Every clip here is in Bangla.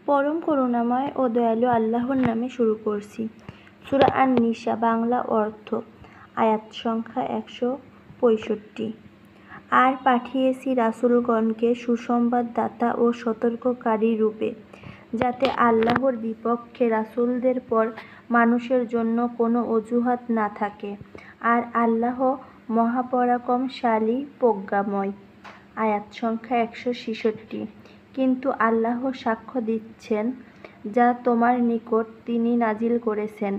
পরম করুণাময় ও দয়ালু আল্লাহর নামে শুরু করছি। সূরা আন-নিসা, বাংলা অর্থ, আয়াত সংখ্যা 165। আর পাঠিয়েছি রাসূলগণকে সুসংবাদদাতা ও সতর্ককারী রূপে, যাতে আল্লাহর বিপক্ষে রাসূলদের পর মানুষের জন্য কোনো অজুহাত না থাকে। আর আল্লাহ মহাপরাক্রমশালী, প্রজ্ঞাময়। আয়াত সংখ্যা 166। কিন্তু আল্লাহ সাক্ষ্য দিচ্ছেন, যা তোমার নিকট তিনি নাজিল করেছেন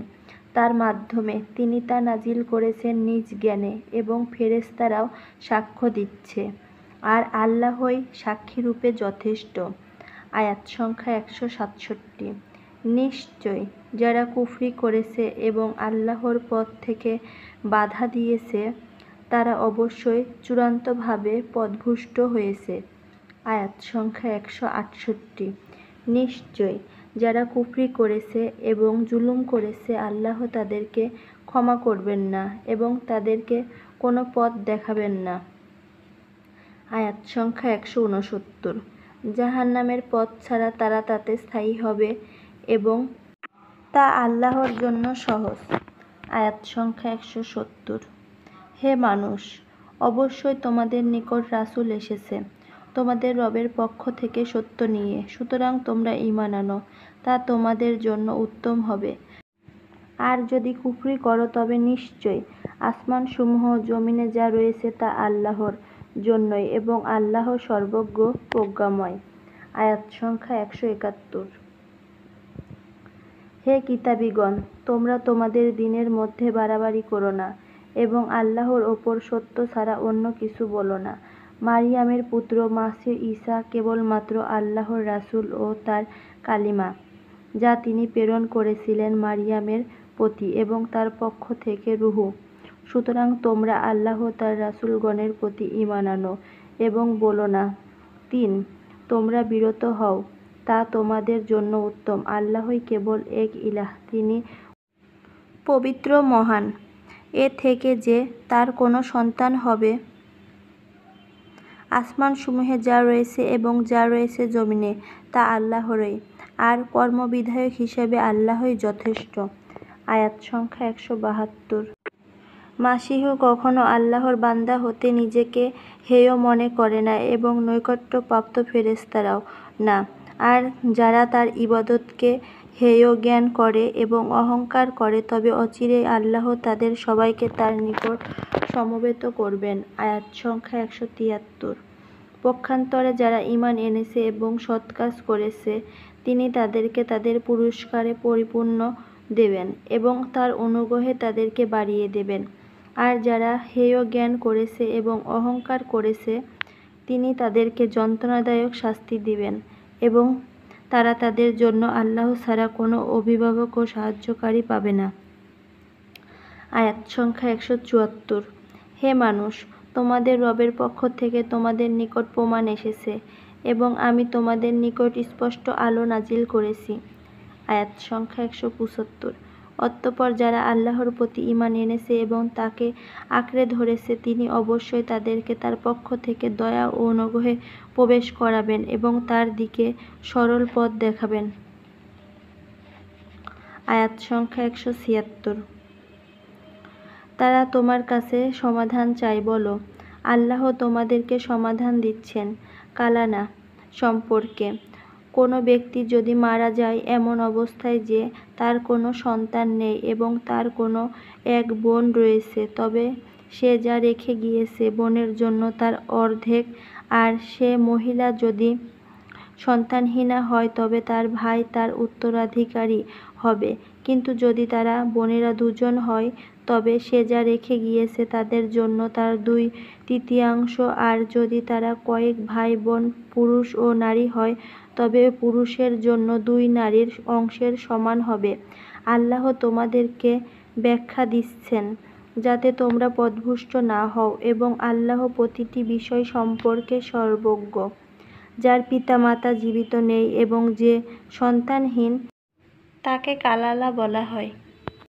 তার মাধ্যমে। তিনি তা নাজিল করেছেন নিজ জ্ঞানে এবং ফেরেশতারাও সাক্ষ্য দিচ্ছে। আর আল্লাহই সাক্ষীরূপে যথেষ্ট। আয়াত সংখ্যা 167। নিশ্চয় যারা কুফরি করেছে এবং আল্লাহর পথ থেকে বাধা দিয়েছে, তারা অবশ্যই চূড়ান্তভাবে পথভ্রষ্ট হয়েছে। আয়াত সংখ্যা 168। নিশ্চয় যারা কুফরি করেছে এবং জুলুম করেছে, আল্লাহ তাদেরকে ক্ষমা করবেন না এবং তাদেরকে কোনো পথ দেখাবেন না। আয়াত সংখ্যা 169। জাহান্নামের পথ ছাড়া তারা তাতে স্থায়ী হবে এবং তা আল্লাহর জন্য সহজ। আয়াত সংখ্যা 170। হে মানুষ, অবশ্যই তোমাদের নিকট রাসূল এসেছে তোমাদের রবের পক্ষ থেকে সত্য নিয়ে, সুতরাং তোমরা ঈমান আনো, তা তোমাদের জন্য উত্তম হবে। আর যদি কুফরি করো, তবে নিশ্চয় আসমানসমূহ ও জমিনে যা রয়েছে তা আল্লাহর জন্যই এবং আল্লাহ সর্বজ্ঞ, প্রজ্ঞাময়। আয়াত সংখ্যা 171। হে কিতাবীগণ, তোমরা তোমাদের দ্বীনের মধ্যে বাড়াবাড়ি করো না এবং আল্লাহর ওপর সত্য ছাড়া অন্য কিছু বলো না। মারইয়ামের পুত্র মাসীহ ঈসা কেবলমাত্র আল্লাহর রাসূল ও তার কালিমা, যা তিনি প্রেরণ করেছিলেন মারইয়ামের প্রতি, এবং তার পক্ষ থেকে রূহ। সুতরাং তোমরা আল্লাহ তার রাসূলগণের প্রতি ঈমান আনো এবং বলো না, ৩, তোমরা বিরত হও, তা তোমাদের জন্য উত্তম। আল্লাহই কেবল এক ইলাহ, তিনি পবিত্র, মহান। এ থেকে যে তার কোনো সন্তান হবে। আসমানসমূহে যা রয়েছে এবং যা রয়েছে জমিনে, তা আল্লাহরই, আর কর্মবিধায়ক হিসেবে আল্লাহই যথেষ্ট। আয়াত সংখ্যা 172। মাসীহ কখনো আল্লাহর বান্দা হতে নিজেকে হেয় মনে করে না এবং নৈকট্যপ্রাপ্ত ফেরেশতারাও না। আর যারা তার ইবাদতকে হেয় জ্ঞান করে এবং অহংকার করে, তবে অচিরেই আল্লাহ তাদের সবাইকে তার নিকট সমবেত করবেন। আয়াত সংখ্যা 173। পক্ষান্তরে যারা ঈমান এনেছে এবং সৎ কাজ করেছে, তিনি তাদেরকে তাদের পুরস্কারে পরিপূর্ণ দেবেন এবং তার অনুগ্রহে তাদেরকে বাড়িয়ে দেবেন। আর যারা হেয় জ্ঞান করেছে এবং অহংকার করেছে, তিনি তাদেরকে যন্ত্রণাদায়ক শাস্তি দিবেন এবং তারা তাদের জন্য আল্লাহ ছাড়া কোনো অভিভাবক ও সাহায্যকারী পাবে না। আয়াত সংখ্যা 174। হে মানুষ, তোমাদের রবের পক্ষ থেকে তোমাদের নিকট প্রমাণ এসেছে এবং আমি তোমাদের নিকট স্পষ্ট আলো নাজিল করেছি। আয়াত সংখ্যা 175। অতঃপর যারা আল্লাহর প্রতি ঈমান এনেছে এবং তাকে আঁকড়ে ধরেছে, তিনি অবশ্যই তাদেরকে তার পক্ষ থেকে দয়া ও অনুগ্রহে প্রবেশ করাবেন এবং তার দিকে সরল পথ দেখাবেন। আয়াত সংখ্যা 176। তারা তোমার কাছে সমাধান চায়, বলো, আল্লাহ তোমাদেরকে সমাধান দিচ্ছেন কালানা সম্পর্কে। কোনো ব্যক্তি যদি মারা যায় এমন অবস্থায় যে তার কোনো সন্তান নেই এবং তার কোনো এক বোন রয়েছে, তবে সে যা রেখে গিয়েছে বোনের জন্য তার অর্ধেক। আর সে মহিলা যদি সন্তানহীনা হয়, তবে তার ভাই তার উত্তরাধিকারী হবে। কিন্তু যদি তারা বোনেরা দুজন হয়, তবে সে যা রেখে গিয়েছে তাদের জন্য তার 2/3। আর যদি তারা কয়েক ভাই বোন, পুরুষ ও নারী হয়, তবে পুরুষের জন্য 2 নারীর অংশের সমান হবে। আল্লাহ তোমাদেরকে ব্যাখ্যা দিচ্ছেন যাতে তোমরা পথভ্রষ্ট না হও, এবং আল্লাহ প্রতিটি বিষয় সম্পর্কে সর্বজ্ঞ। যার পিতামাতা জীবিত নেই এবং যে সন্তানহীন, তাকে কালালা বলা হয়।